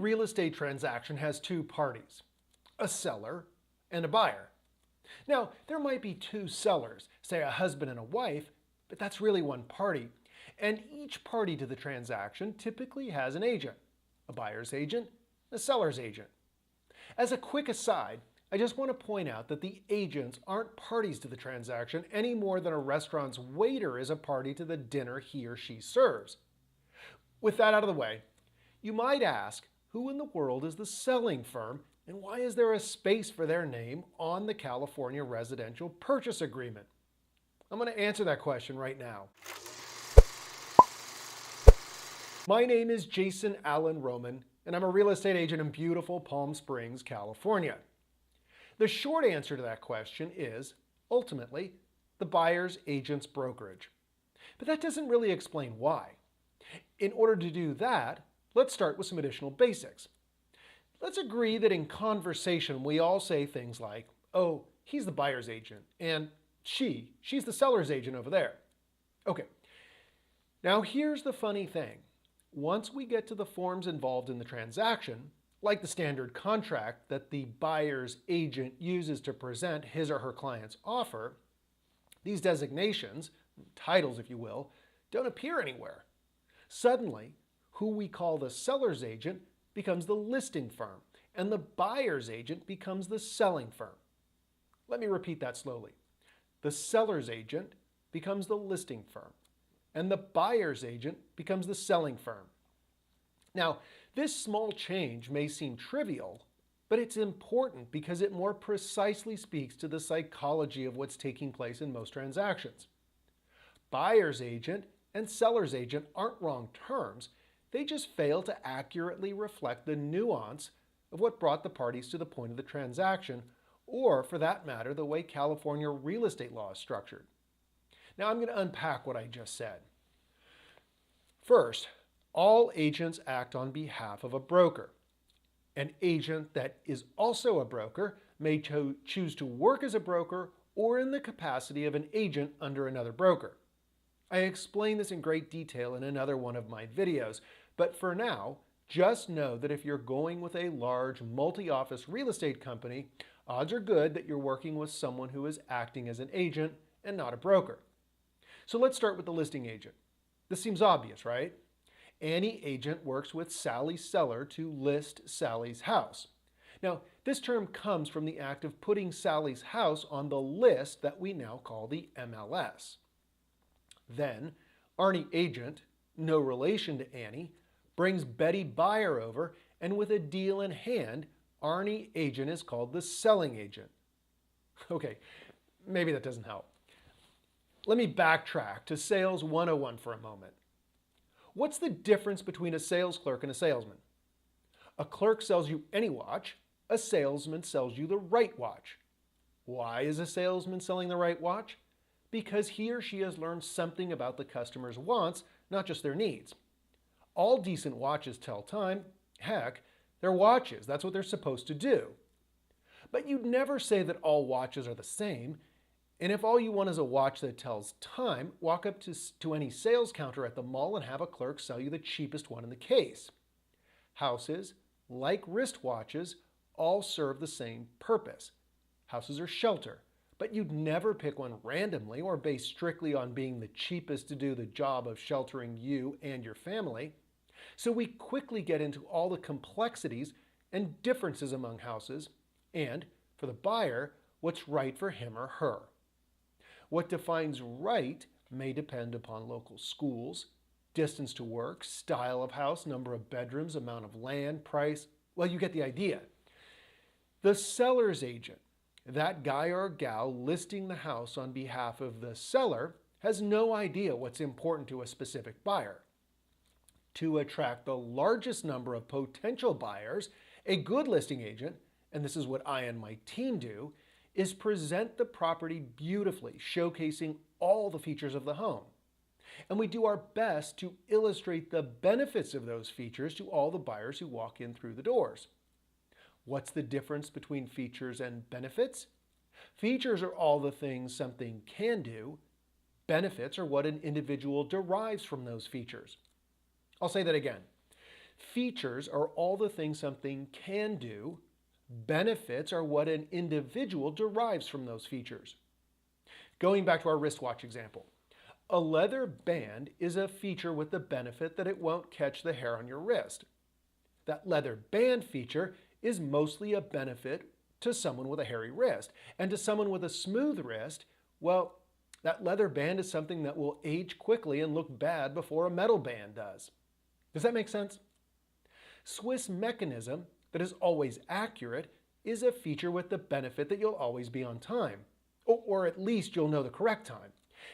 real estate transaction has two parties, a seller and a buyer. Now, there might be two sellers, say a husband and a wife, but that's really one party. And each party to the transaction typically has an agent, a buyer's agent, a seller's agent. As a quick aside, I just want to point out that the agents aren't parties to the transaction any more than a restaurant's waiter is a party to the dinner he or she serves. With that out of the way, you might ask, who in the world is the selling firm, and why is there a space for their name on the California Residential Purchase Agreement? I'm going to answer that question right now. My name is allen-rouman, and I'm a real estate agent in beautiful Palm Springs, California. The short answer to that question is, ultimately, the buyer's agent's brokerage. But that doesn't really explain why. In order to do that, let's start with some additional basics. Let's agree that in conversation we all say things like, oh, he's the buyer's agent, and she's the seller's agent over there. Okay, now here's the funny thing. Once we get to the forms involved in the transaction, like the standard contract that the buyer's agent uses to present his or her client's offer, these designations, titles if you will, don't appear anywhere. Suddenly, who we call the seller's agent becomes the listing firm, and the buyer's agent becomes the selling firm. Let me repeat that slowly. The seller's agent becomes the listing firm, and the buyer's agent becomes the selling firm. Now, this small change may seem trivial, but it's important because it more precisely speaks to the psychology of what's taking place in most transactions. Buyer's agent and seller's agent aren't wrong terms, they just fail to accurately reflect the nuance of what brought the parties to the point of the transaction, or for that matter, the way California real estate law is structured. Now I'm going to unpack what I just said. First, all agents act on behalf of a broker. An agent that is also a broker may choose to work as a broker or in the capacity of an agent under another broker. I explain this in great detail in another one of my videos, but for now, just know that if you're going with a large multi-office real estate company, odds are good that you're working with someone who is acting as an agent and not a broker. So let's start with the listing agent. This seems obvious, right? Any agent works with Sally's seller to list Sally's house. Now, this term comes from the act of putting Sally's house on the list that we now call the MLS. Then, Arnie agent, no relation to Annie, brings Betty buyer over, and with a deal in hand, Arnie agent is called the selling agent. Okay, maybe that doesn't help. Let me backtrack to Sales 101 for a moment. What's the difference between a sales clerk and a salesman? A clerk sells you any watch, a salesman sells you the right watch. Why is a salesman selling the right watch? Because he or she has learned something about the customer's wants, not just their needs. All decent watches tell time. Heck, they're watches. That's what they're supposed to do. But you'd never say that all watches are the same. And if all you want is a watch that tells time, walk up to any sales counter at the mall and have a clerk sell you the cheapest one in the case. Houses, like wristwatches, all serve the same purpose. Houses are shelter, but you'd never pick one randomly or based strictly on being the cheapest to do the job of sheltering you and your family. So we quickly get into all the complexities and differences among houses and, for the buyer, what's right for him or her. What defines right may depend upon local schools, distance to work, style of house, number of bedrooms, amount of land, price. Well, you get the idea. The seller's agent, that guy or gal listing the house on behalf of the seller, has no idea what's important to a specific buyer. To attract the largest number of potential buyers, a good listing agent, and this is what I and my team do, is present the property beautifully, showcasing all the features of the home. And we do our best to illustrate the benefits of those features to all the buyers who walk in through the doors. What's the difference between features and benefits? Features are all the things something can do. Benefits are what an individual derives from those features. I'll say that again. Features are all the things something can do. Benefits are what an individual derives from those features. Going back to our wristwatch example, a leather band is a feature with the benefit that it won't catch the hair on your wrist. That leather band feature is mostly a benefit to someone with a hairy wrist. And to someone with a smooth wrist, well, that leather band is something that will age quickly and look bad before a metal band does. Does that make sense? Swiss mechanism that is always accurate is a feature with the benefit that you'll always be on time, or at least you'll know the correct time.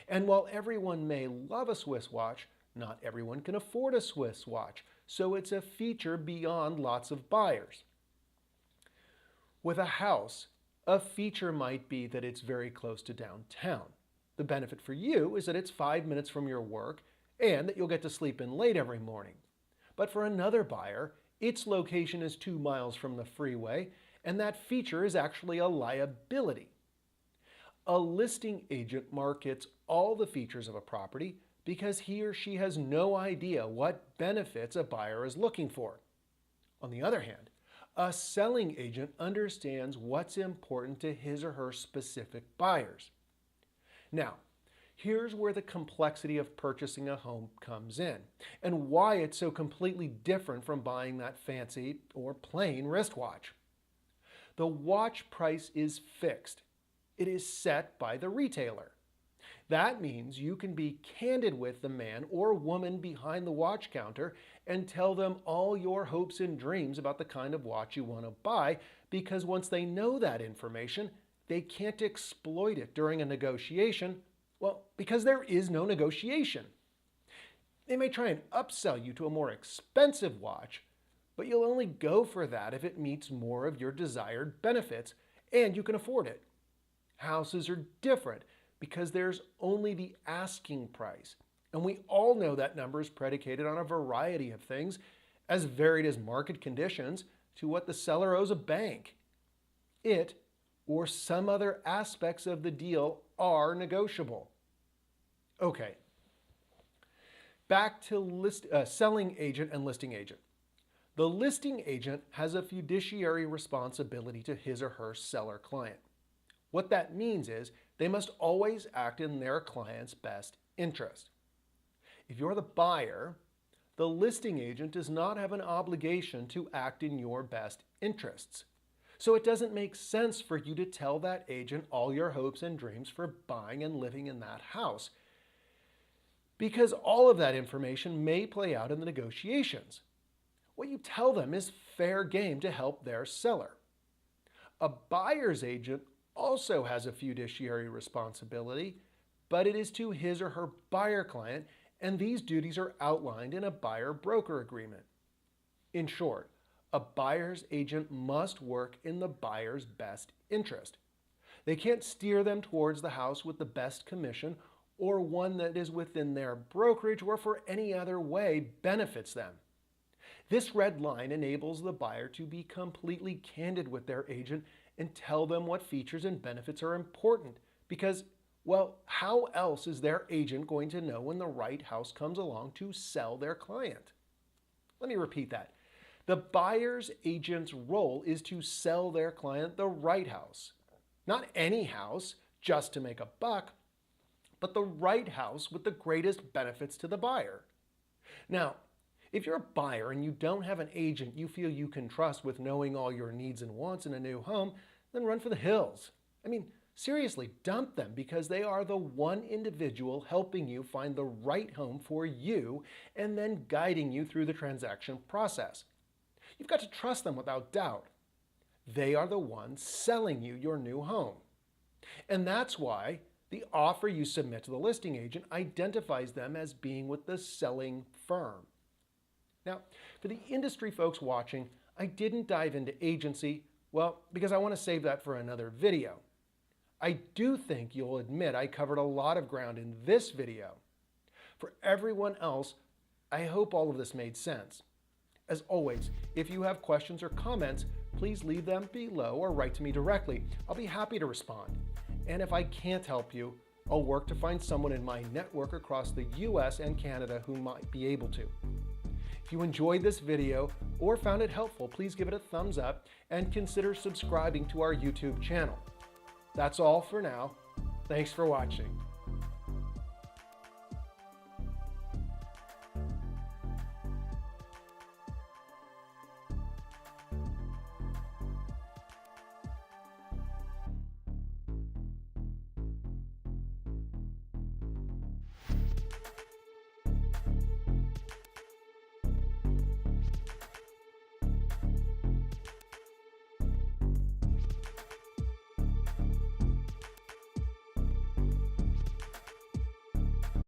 And while everyone may love a Swiss watch, not everyone can afford a Swiss watch, so it's a feature beyond lots of buyers. With a house, a feature might be that it's very close to downtown. The benefit for you is that it's 5 minutes from your work and that you'll get to sleep in late every morning. But for another buyer, its location is 2 miles from the freeway, and that feature is actually a liability. A listing agent markets all the features of a property because he or she has no idea what benefits a buyer is looking for. On the other hand, a selling agent understands what's important to his or her specific buyers. Now, here's where the complexity of purchasing a home comes in, and why it's so completely different from buying that fancy or plain wristwatch. The watch price is fixed. It is set by the retailer. That means you can be candid with the man or woman behind the watch counter and tell them all your hopes and dreams about the kind of watch you want to buy, because once they know that information, they can't exploit it during a negotiation, well, because there is no negotiation. They may try and upsell you to a more expensive watch, but you'll only go for that if it meets more of your desired benefits and you can afford it. Houses are different because there's only the asking price, and we all know that number is predicated on a variety of things, as varied as market conditions to what the seller owes a bank. It or some other aspects of the deal are negotiable. Okay, back to selling agent and listing agent. The listing agent has a fiduciary responsibility to his or her seller client. What that means is they must always act in their client's best interest. If you're the buyer, the listing agent does not have an obligation to act in your best interests. So it doesn't make sense for you to tell that agent all your hopes and dreams for buying and living in that house, because all of that information may play out in the negotiations. What you tell them is fair game to help their seller. A buyer's agent also has a fiduciary responsibility, but it is to his or her buyer client, and these duties are outlined in a buyer-broker agreement. In short, a buyer's agent must work in the buyer's best interest. They can't steer them towards the house with the best commission or one that is within their brokerage or for any other way benefits them. This red line enables the buyer to be completely candid with their agent and tell them what features and benefits are important, because, well, how else is their agent going to know when the right house comes along to sell their client? Let me repeat that. The buyer's agent's role is to sell their client the right house. Not any house just to make a buck, but the right house with the greatest benefits to the buyer. Now, if you're a buyer and you don't have an agent you feel you can trust with knowing all your needs and wants in a new home, then run for the hills. I mean, seriously, dump them, because they are the one individual helping you find the right home for you and then guiding you through the transaction process. You've got to trust them without doubt. They are the ones selling you your new home. And that's why the offer you submit to the listing agent identifies them as being with the selling firm. Now, for the industry folks watching, I didn't dive into agency, well, because I want to save that for another video. I do think you'll admit I covered a lot of ground in this video. For everyone else, I hope all of this made sense. As always, if you have questions or comments, please leave them below or write to me directly. I'll be happy to respond. And if I can't help you, I'll work to find someone in my network across the US and Canada who might be able to. If you enjoyed this video or found it helpful, please give it a thumbs up and consider subscribing to our YouTube channel. That's all for now. Thanks for watching.